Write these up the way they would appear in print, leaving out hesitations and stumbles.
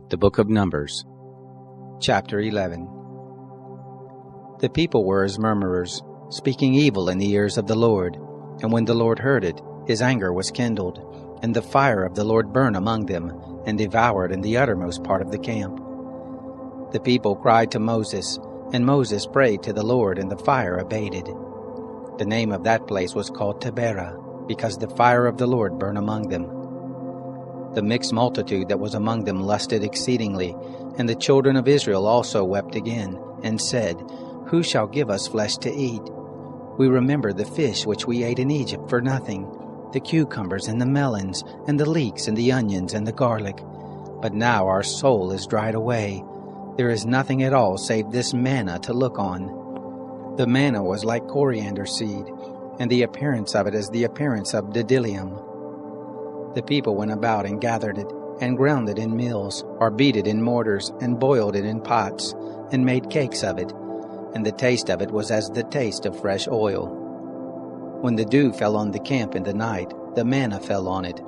The Book of Numbers, Chapter 11. The people were as murmurers, speaking evil in the ears of the Lord. And when the Lord heard it, his anger was kindled, and the fire of the Lord burned among them, and devoured in the uttermost part of the camp. The people cried to Moses, and Moses prayed to the Lord, and the fire abated. The name of that place was called Taberah, because the fire of the Lord burned among them. The mixed multitude that was among them lusted exceedingly, and the children of Israel also wept again, and said, Who shall give us flesh to eat? We remember the fish which we ate in Egypt for nothing, the cucumbers and the melons, and the leeks and the onions and the garlic. But now our soul is dried away. There is nothing at all save this manna to look on. The manna was like coriander seed, and the appearance of it is the appearance of bdellium. The people went about and gathered it, and ground it in mills, or beat it in mortars, and boiled it in pots, and made cakes of it, and the taste of it was as the taste of fresh oil. When the dew fell on the camp in the night, the manna fell on it.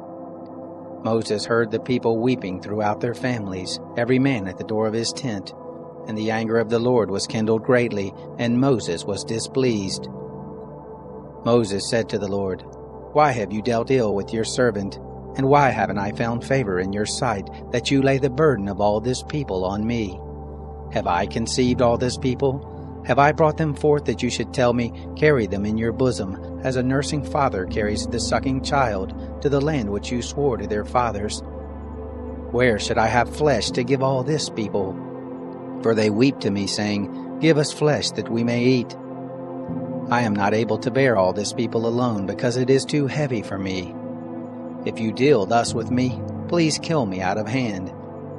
Moses heard the people weeping throughout their families, every man at the door of his tent, and the anger of the Lord was kindled greatly, and Moses was displeased. Moses said to the Lord, Why have you dealt ill with your servant? And why haven't I found favor in your sight, that you lay the burden of all this people on me? Have I conceived all this people? Have I brought them forth that you should tell me, Carry them in your bosom, as a nursing father carries the sucking child, to the land which you swore to their fathers? Where should I have flesh to give all this people? For they weep to me, saying, Give us flesh that we may eat. I am not able to bear all this people alone, because it is too heavy for me. If you deal thus with me, please kill me out of hand,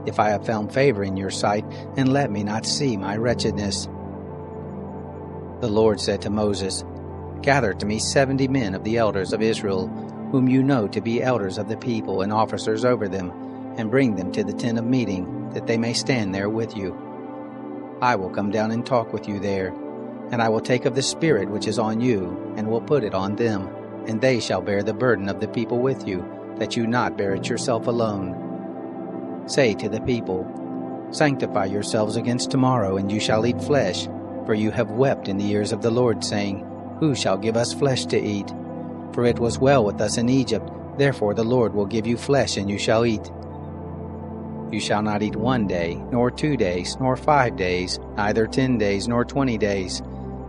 if I have found favor in your sight, and let me not see my wretchedness. The Lord said to Moses, Gather to me 70 men of the elders of Israel, whom you know to be elders of the people and officers over them, and bring them to the tent of meeting, that they may stand there with you. I will come down and talk with you there, and I will take of the Spirit which is on you, and will put it on them, and they shall bear the burden of the people with you, that you not bear it yourself alone. Say to the people, Sanctify yourselves against tomorrow, and you shall eat flesh, for you have wept in the ears of the Lord, saying, Who shall give us flesh to eat? For it was well with us in Egypt, therefore the Lord will give you flesh, and you shall eat. You shall not eat 1 day, nor 2 days, nor 5 days, neither 10 days, nor 20 days,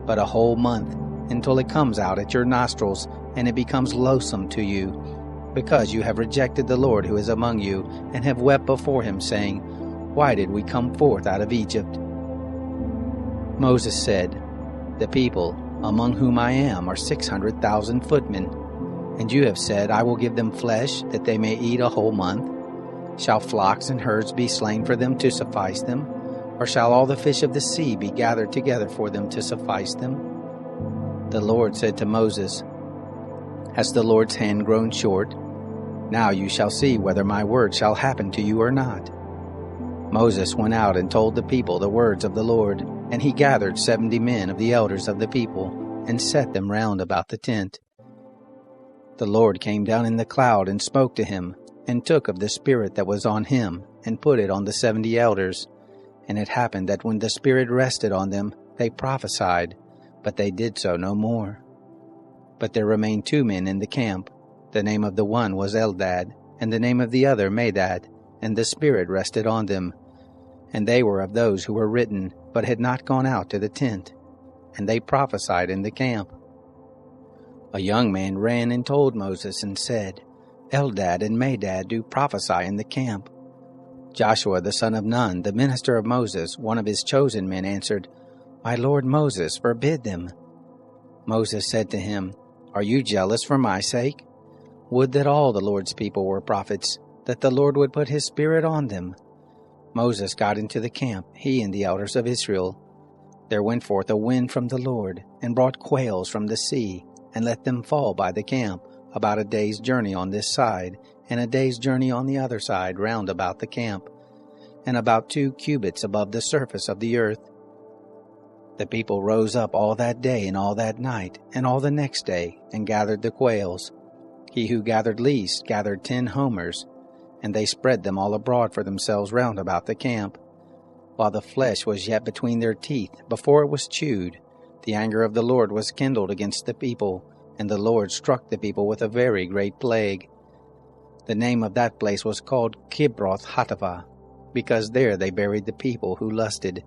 but a whole month, until it comes out at your nostrils, and it becomes loathsome to you, because you have rejected the Lord who is among you, and have wept before him, saying, Why did we come forth out of Egypt? Moses said, The people, among whom I am, are 600,000 footmen, and you have said, I will give them flesh, that they may eat a whole month. Shall flocks and herds be slain for them to suffice them? Or shall all the fish of the sea be gathered together for them to suffice them? The Lord said to Moses, Has the Lord's hand grown short? Now you shall see whether my word shall happen to you or not. Moses went out and told the people the words of the Lord, and he gathered 70 men of the elders of the people, and set them round about the tent. The Lord came down in the cloud and spoke to him, and took of the Spirit that was on him, and put it on the 70 elders. And it happened that when the Spirit rested on them, they prophesied, but they did so no more. But there remained 2 men in the camp. The name of the one was Eldad, and the name of the other Medad, and the Spirit rested on them. And they were of those who were written, but had not gone out to the tent, and they prophesied in the camp. A young man ran and told Moses, and said, Eldad and Medad do prophesy in the camp. Joshua the son of Nun, the minister of Moses, one of his chosen men, answered, My lord Moses, forbid them. Moses said to him, Are you jealous for my sake? Would that all the Lord's people were prophets, that the Lord would put his Spirit on them. Moses got into the camp, he and the elders of Israel. There went forth a wind from the Lord, and brought quails from the sea, and let them fall by the camp, about a day's journey on this side, and a day's journey on the other side round about the camp, and about 2 cubits above the surface of the earth. The people rose up all that day and all that night, and all the next day, and gathered the quails. He who gathered least gathered 10 homers, and they spread them all abroad for themselves round about the camp. While the flesh was yet between their teeth, before it was chewed, the anger of the Lord was kindled against the people, and the Lord struck the people with a very great plague. The name of that place was called Kibroth Hattaavah, because there they buried the people who lusted.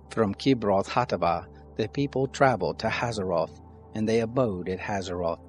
From Kibroth Hattaavah the people traveled to Hazeroth, and they abode at Hazeroth.